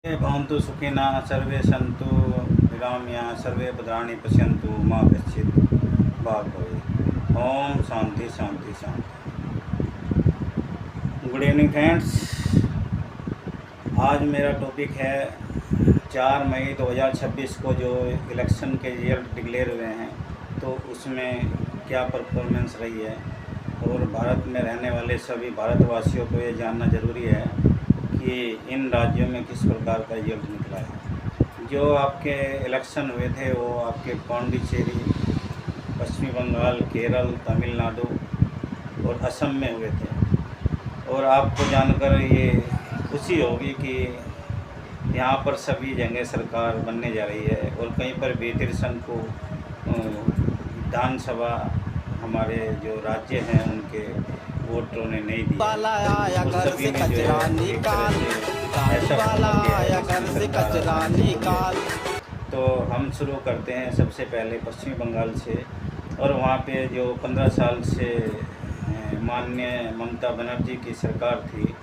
भवन्तु सुखिनः सर्वे सन्तु निरामयाः सर्वे भद्राणि पश्यन्तु मा कश्चित् भाग् भवेत्। ओम शांति शांति शांति। Good evening friends. आज मेरा टॉपिक है 4 मई 2026 को जो इलेक्शन के रिजल्ट डिक्लेयर हुए हैं तो उसमें क्या परफॉर्मेंस रही है और भारत में रहने वाले सभी भारतवासियों को ये जानना ज़रूरी है कि इन राज्यों में किस प्रकार का रिजल्ट निकला है। जो आपके इलेक्शन हुए थे वो आपके पौंडीचेरी, पश्चिमी बंगाल, केरल, तमिलनाडु और असम में हुए थे। और आपको जानकर ये खुशी होगी कि यहाँ पर सभी जगह सरकार बनने जा रही है और कहीं पर भी तिरसठ को विधानसभा हमारे जो राज्य हैं उनके वोटरों ने नहीं दिया। तो हम शुरू करते हैं सबसे पहले पश्चिमी बंगाल से। और वहाँ पे जो 15 साल से माननीय ममता बनर्जी की सरकार थी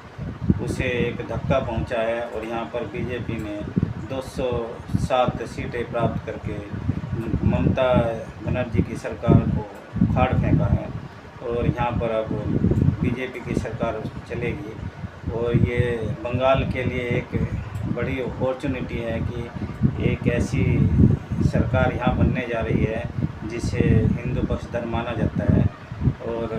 उसे एक धक्का पहुँचा है और यहाँ पर बीजेपी ने 207 सीटें प्राप्त करके ममता बनर्जी की सरकार को उखाड़ फेंका है और यहाँ पर अब बीजेपी की सरकार चलेगी। और ये बंगाल के लिए एक बड़ी अपॉर्चुनिटी है कि एक ऐसी सरकार यहाँ बनने जा रही है जिसे हिंदू पक्ष धर्म माना जाता है। और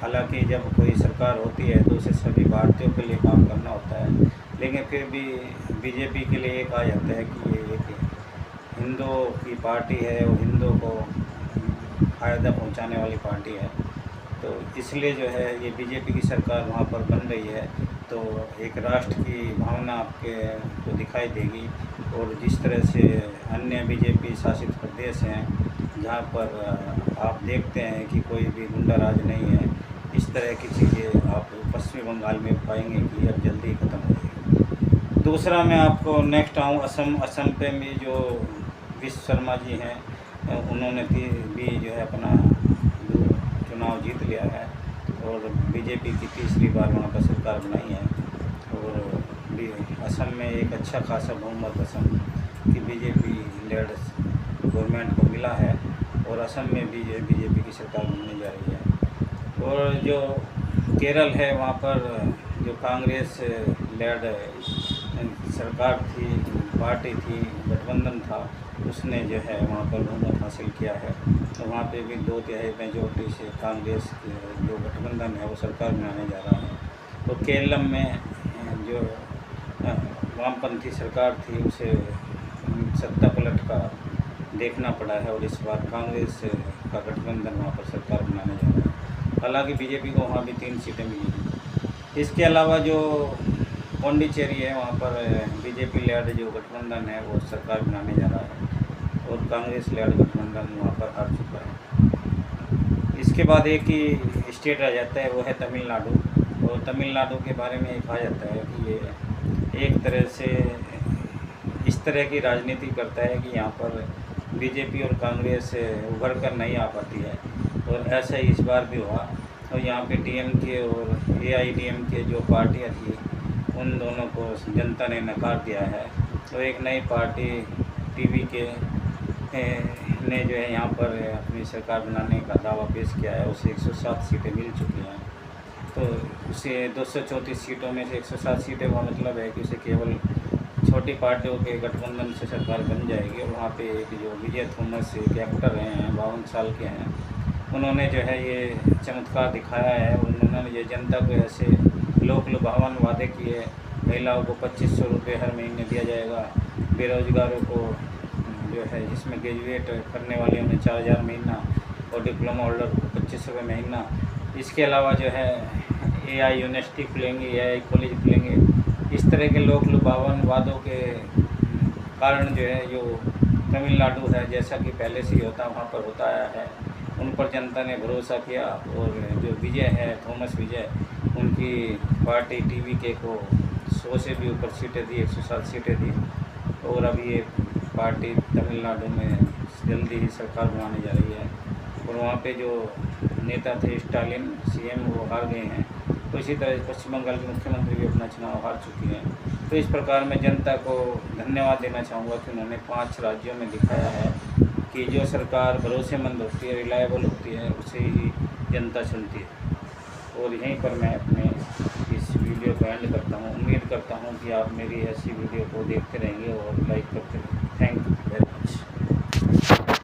हालांकि जब कोई सरकार होती है तो उसे सभी भारतीयों के लिए काम करना होता है, लेकिन फिर भी बीजेपी के लिए एक आ जाता है कि ये एक हिंदुओं की पार्टी है और हिंदुओं को फ़ायदा पहुंचाने वाली पार्टी है। तो इसलिए जो है ये बीजेपी की सरकार वहाँ पर बन रही है तो एक राष्ट्र की भावना आपके को दिखाई देगी। और जिस तरह से अन्य बीजेपी शासित प्रदेश हैं जहाँ पर आप देखते हैं कि कोई भी गुंडा राज नहीं है, इस तरह की चीज़ें आप पश्चिमी बंगाल में पाएंगे कि अब जल्दी ही ख़त्म हो जाएगी। दूसरा मैं आपको नेक्स्ट आऊँ असम पे भी जो विश्व शर्मा जी हैं उन्होंने भी जो है अपना चुनाव जीत लिया है और बीजेपी की तीसरी बार वहाँ पर सरकार बनाई है। और असम में एक अच्छा खासा बहुमत असम की बीजेपी लेड गवर्नमेंट को मिला है और असम में भी बीजेपी की सरकार बनने जा रही है। और जो केरल है वहाँ पर जो कांग्रेस लेड सरकार थी, पार्टी थी, गठबंधन था, उसने जो है वहाँ पर बहुमत हासिल किया है। तो वहाँ पे भी 2/3 मेजोरिटी से कांग्रेस जो गठबंधन है वो सरकार बनाने जा रहा है। तो केरल में जो वामपंथी सरकार थी उसे सत्ता पलट का देखना पड़ा है और इस बार कांग्रेस का गठबंधन वहाँ पर सरकार बनाने जा रहा है। हालांकि बीजेपी को वहाँ भी 3 सीटें मिली हैं। इसके अलावा जो पौंडीचेरी है वहाँ पर बीजेपी लेड जो गठबंधन है वो सरकार बनाने जा रहा है और कांग्रेस लेड गठबंधन वहाँ पर हार चुका है। इसके बाद एक ही स्टेट रह जाता है वो है तमिलनाडु। और तमिलनाडु के बारे में कहा जाता है कि ये एक तरह से इस तरह की राजनीति करता है कि यहाँ पर बीजेपी और कांग्रेस उभर कर नहीं आ पाती है और ऐसा ही इस बार भी हुआ। और यहाँ पे डीएमके और एआईडीएमके जो पार्टियाँ थी उन दोनों को जनता ने नकार दिया है। तो एक नई पार्टी टीवीके ने जो है यहाँ पर अपनी सरकार बनाने का दावा पेश किया है। उसे 107 सीटें मिल चुकी हैं। तो उसे 234 सीटों में से 107 सीटें का मतलब है कि उसे केवल छोटी पार्टियों के गठबंधन से सरकार बन जाएगी। और वहाँ पे एक जो विजय थॉमस एक एक्टर रहे हैं, 52 साल के हैं, उन्होंने जो है ये चमत्कार दिखाया है। उन्होंने ये जनता को ऐसे लोक लुभावन वादे किए, महिलाओं को 2500 रुपये हर महीने दिया जाएगा, बेरोजगारों को जो है जिसमें ग्रेजुएट करने वाले उन्हें 4000 महीना और डिप्लोमा होल्डर को 2500 रुपये महीना। इसके अलावा जो है एआई यूनिवर्सिटी खुलेंगी, एआई कॉलेज खुलेंगे। इस तरह के लोक लुभावन वादों के कारण जो है जो तमिलनाडु है जैसा कि पहले से ही होता वहाँ पर होता आया है, उन पर जनता ने भरोसा किया। और जो विजय है थॉमस विजय, उनकी पार्टी टीवीके को 100 से भी ऊपर सीटें दी, 107 सीटें दी। और अब ये पार्टी तमिलनाडु में जल्दी ही सरकार बनाने जा रही है। और वहाँ पे जो नेता थे स्टालिन सीएम वो हार गए हैं। तो इसी तरह पश्चिम बंगाल के मुख्यमंत्री भी अपना चुनाव हार चुकी हैं। तो तो इस प्रकार मैं जनता को धन्यवाद देना चाहूँगा कि उन्होंने 5 राज्यों में दिखाया है कि जो सरकार भरोसेमंद होती है, रिलायबल होती है, उसे ही जनता चुनती है। और यहीं पर मैं अपने इस वीडियो को एंड करता हूँ। उम्मीद करता हूँ कि आप मेरी ऐसी वीडियो को देखते रहेंगे और लाइक करते रहेंगे। Thank you.